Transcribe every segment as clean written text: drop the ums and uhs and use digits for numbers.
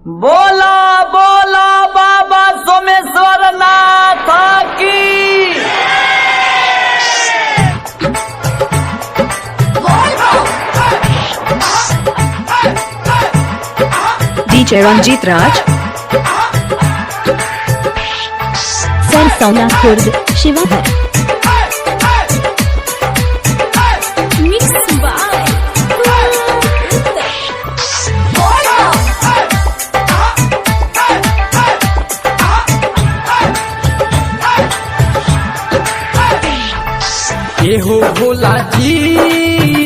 बोला बोला बाबा सोमेश्वर नाथ की। DJ Ranjit Raj, सरसौला खुर्द शिवाहर। ये हो भोला जी,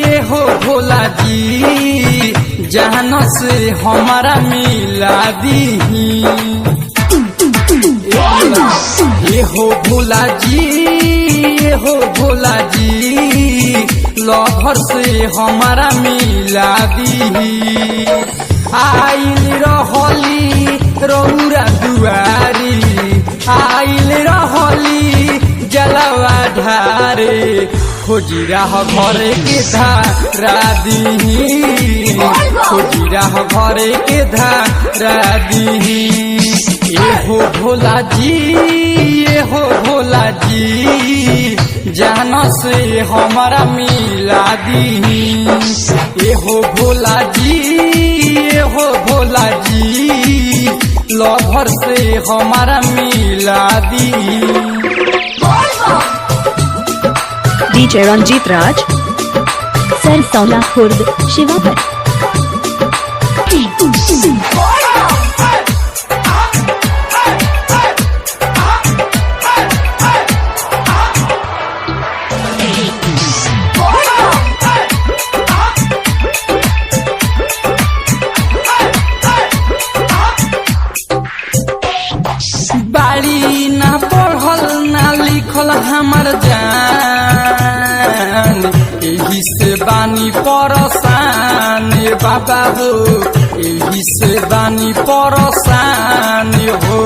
ये हो भोला जी, जहन से हमारा मिला दी। ये हो भोला जी, ये हो भोला जी, लहर से हमारा मिला दी। आइल रहली रौरा दुआरी, आइल रहली जलवा ढारे, खोजी राह घर के धारा दी, खोजी राह घर के धारा दी। ये हो भोला जी, ये हो भोला जी, जान से हमारा मिला दी। ये हो भोला जी, ये हो भोला जी, लहर से हमारा मिला दी। DJ Ranjit Raj, सरसौला खुर्द शिवाहर। बाड़ी ना पढ़ल ना लिखल हमर जान, यही से बानी परसान बाबा हो, यही से बानी परसान हो।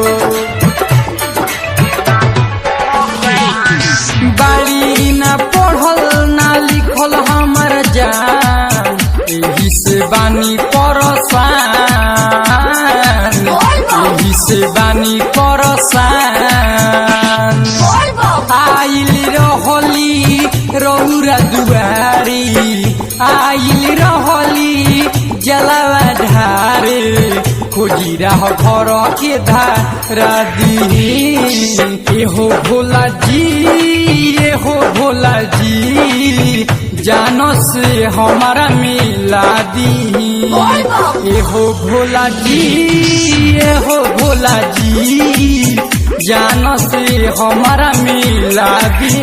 बाड़ी ना पढ़ल ना लिखल हमर जान, यही से बानी परसान, यही से बानी परसान। आइल रहली रौरा दुआरी, आइल रहली जलवा ढारे, खोजी राह घर के धारा दी। ये हो भोला जी, ये हो भोला जी, जान से हमारा मिला दी। ये हो भोला जी, ये हो भोला जी, जान से हमारा मिला दी।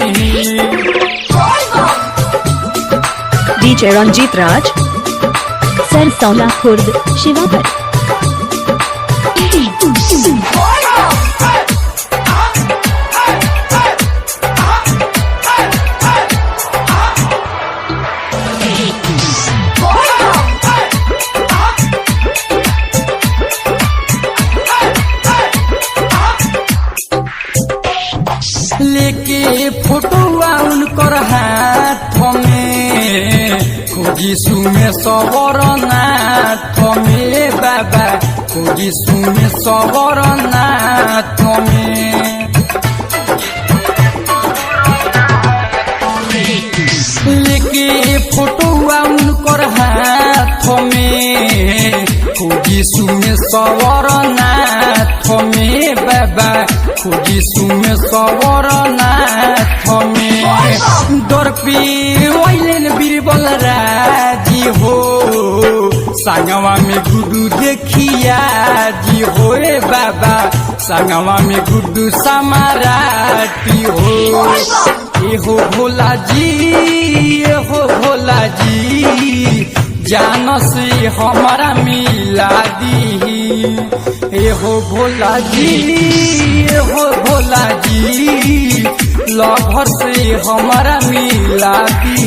DJ Ranjit Raj, सरसौला खुर्द शिवाहर। लेके फोटोआ उनकर हाथ में, खोजी सुमे सबर नाथ में बाबा, खोजी सुमे सबर नाथ में। लेके फोटोआ उनकर हाथ में, खोजी सुमे सबर नाथ में बाबा, खोजी सुमे सबर नाथ में। दर पे वैलेन बीरबल राजी हो, संगवा में गुड्डू देखिया जी हो बाबा, संगवा में गुड्डू समाराटी हो। ये हो भोला जी, ये हो भोला जी, जान से हमारा मिला दी। ये हो भोला जी, ये हो भोला जी, लहर से हमारा मिला दी।